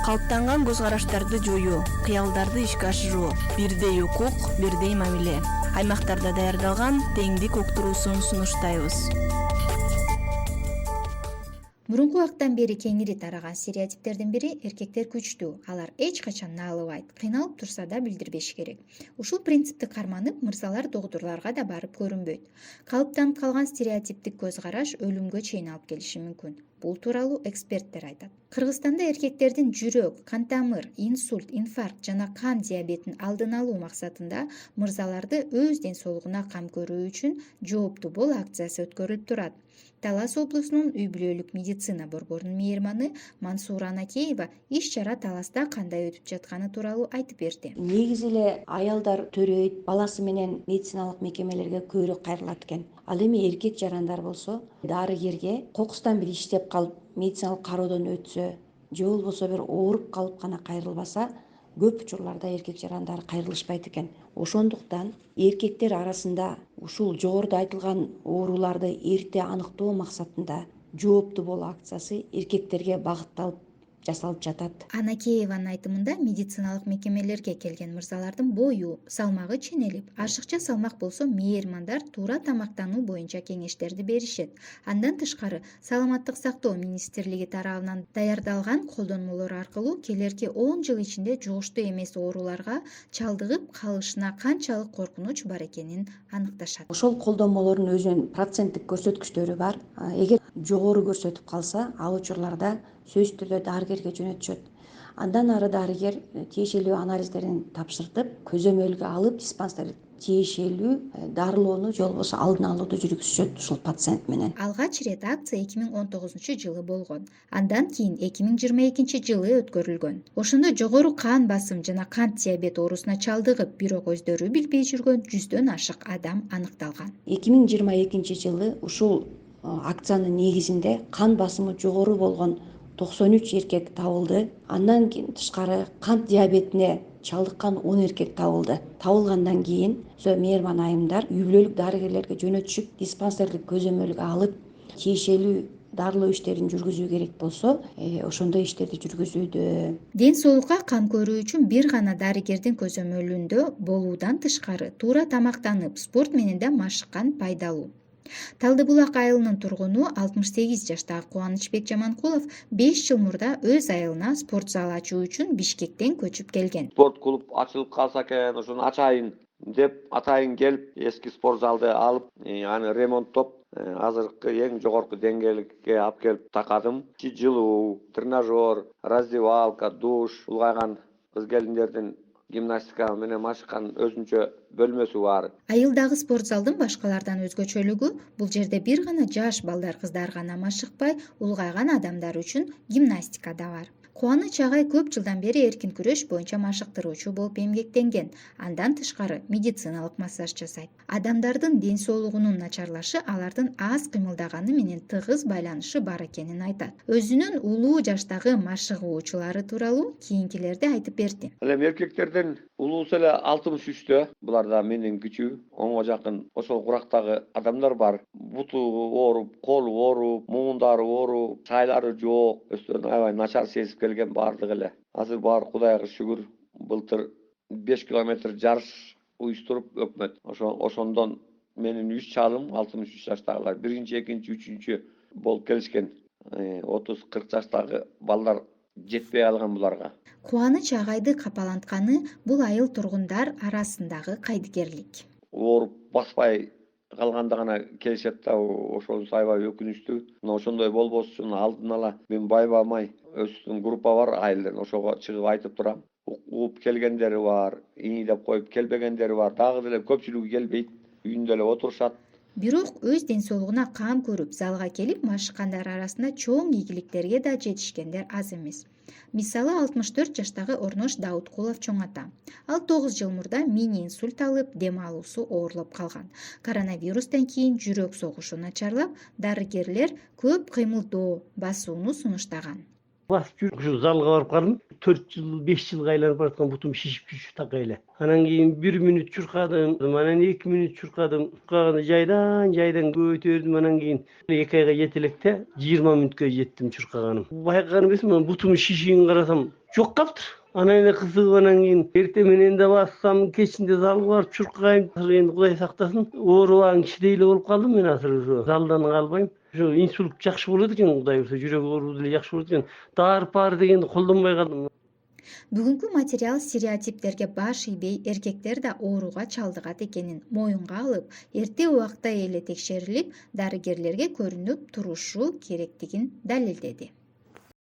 Калыптанган көз караштарды жоюу, кыялдарды ишке ашыруу, бирдей укук, бирдей мамиле. Аймактарда даярдалган теңдик уктуруусун сунуштайбыз. Мурунку убакыттан бери кеңири тараган стереотиптердин бири эркектер күчтүү, алар эч качан наалыбайт, кыйналып турса да билдирбеш керек. Ушул принципти карманып, мырзалар докторлорго да барып көрүнбөйт. Калыптанып калган стереотиптик көз караш өлүмгө чейин алып келиши мүмкүн. Бул тууралуу эксперттер айтат. Кыргызстанда эркектердин жүрөк, кан тамыр, инсульт, инфаркт жана кан диабетин алдын алуу максатында мырзаларды өз ден соолугуна кам көрүү үчүн жооптуу бол акциясы өткөрүлүп турат. Талас облусунун үй-бүлөлүк медицина борборунун мейманы Мансура Анакеева иш-чара Таласта кандай өтүп жатканы тууралуу айтып берди. Негизи эле аялдар төрөйт, баласы менен медициналык мекемелерге көбүрөөк кайрылат экен. Ал эми эркек жарандар болсо, дарыгерге кокустан бир иштеп калып, медициналык кароодон өтсө, же болбосо бир ооруп калып гана кайрылбаса, көп учурларда эркек жарандар кайрылышпайт экен. Ошондуктан эркектер арасында ушул жогоруда айтылган ооруларды эрте аныктоо максатында жооптуу бол акциясы эркектерге багытталып жасалып жатат. Анакееванын айтымында медициналык мекемелерге келген мырзалардын бою, салмагы ченелип, ашыкча салмак болсо меймандар туура тамактануу боюнча кеңештерди беришет. Андан тышкары, Саламаттык сактоо министрлиги тарабынан даярдалган колдонмолор аркылуу келерки 10 жыл ичинде жугуштуу эмес ооруларга чалдыгып калышына канчалык коркунуч бар экенин аныкташат. Ошол колдонмолордун өзүнүн проценттик көрсөткүчтөрү бар. Эгер жогору көрсөтүп калса, ал учурларда сөзсүз түрдө дарыгерге жөнөтүшөт. Андан ары дарыгер тиешелүү анализдерин тапшыртып, көзөмөлгө алып, диспансерлик тиешелүү дарылоону же болбосо алдын алууну жүргүзүшөт ушул пациент менен. Алгач рет акция 2019 болгон. Андан кийин 2022 жылы өткөрүлгөн. Ошондо жогору кан басым жана кант диабет оорусуна чалдыгып, бирок өздөрү билбей жүргөн 100дөн ашык адам аныкталган. 2022 жылы ушул акциянын негизинде кан басымы жогору болгон 93 эркек табылды. Андан тышкары кант диабетине чалдыккан 10 эркек табылды. Табылгандан кийин мейман айымдар үй-бүлөлүк дарыгерлерге жөнөтүшүп, диспансерлик көзөмөлгө алып, тиешелүү дарылоо иштерин жүргүзүү керек болсо, ошондой иштерди жүргүзүүдө. Ден соолукка кам көрүү үчүн бир гана дарыгердин көзөмөлүндө болуудан тышкары туура тамактанып, спорт менен да машыккан пайдалуу. Талдыбулак айылынын тургуну 68 жаштагы Кубанычбек Жаманкулов 5 жыл мурда өз айылына спорт зал ачуу үчүн Бишкектен көчүп келген. Спорт клуб ачылып калса экен, ошону ачайын деп атайын келип, эски спорт залды алып, аны ремонттоп, азыркы эң жогорку деңгээлге алып келип такадым. Жылуу, тренажер, раздевалка, душ, улгайган кыз-келиндердин гимнастика менен машыккан өзүнчө бөлмөсү бар. Айылдагы спорт залдын башкалардан өзгөчөлүгү бул жерде бир гана жаш балдар, кыздар гана машыкпай, улгайган адамдар үчүн гимнастика да бар. Кубаныч агай көп жылдан бери эркин күрөш боюнча машыктыруучу болуп эмгектенген. Андан тышкары медициналык массаж жасайт. Адамдардын ден соолугунун начарлашы алардын аз кыймылдаганы менен тыгыз байланышы бар экенин айтат. Өзүнүн улуу жаштагы машыгуучулары тууралуу кийинкилерди айтып берди. Эми эркектердин улуусу эле 63тө. Буларда менден кичүү, онго жакын ошол курактагы адамдар бар. Буту ооруп, колу ооруп, муундары ооруп, шайлары жок, өздөрүн аябай начар сезип келген баардыгы эле. Азыр баары Кудайга шүгүр, былтыр 5 километр жарыш уюштуруп өкмөт. Ошондон менин 3 чалым 63 жаштагылар, биринчи, экинчи, үчүнчү болуп келишкен. 30-40 жаштагы балдар жетпей алган буларга. Кубаныч агайды капалантканы бул айыл тургундар арасындагы кайдыгерлик. Ооруп баспай калганда гана келишет да, ошонусу аябай өкүнүчтүү. Ошондой болбош үчүн алдын ала мен байбамай өзүнүн группа бар айылдан, ошого чыгып айтып турам. Угуп келгендери бар, ини деп коюп келбегендери бар. Дагы деле көпчүлүгү келбейт, үйүндө эле отурушат. Бирок өз ден соолугуна кам көрүп, залга келип машыккандар арасында чоң ийгиликтерге да жетишкендер аз эмес. Мисалы 64 жаштагы Орнош Даудкулов чоң ата. Ал 9 жыл мурда мини инсульт алып, дем алуусу оорлоп калган. Коронавирустан кийин жүрөк согушу начарлап, дарыгерлер көп кыймылдоо, басууну сунуштаган. Ушу залга барып калдым. 4 жыл 5 жылга айланып бараткан бутум шишип чүчүп така эле. Анан кийин 1 мүнөт чуркадым, анан 2 мүнөт чуркадым. Чуркаганды жайдан көтөрдүм, анан кийин 2 айга жете электе 20 мүнөткө жеттим чуркаганым. Байкаган эмесмин, бутумун шишигин карасам жок калыптыр. Анан эле кызыгып, анан кийин эртең менен да бассам, кечинде залга барып чуркайм. Эми Кудай сактасын, оорубаган кишидей эле болуп калдым мен азыр уже. Залдан калбайм. Ошо инсульт жакшы болот экен, Кудай буйрса, жүрөк ооруу деле жакшы болот экен. Дары дегенди колдонбой калдым. Бүгүнкү материал стереотиптерге баш ийбей, эркектер да ооруга чалдыгат экенин моюнга алып, эрте убакта эле текшерилип, дарыгерлерге көрүнүп турушу керектигин далилдеди.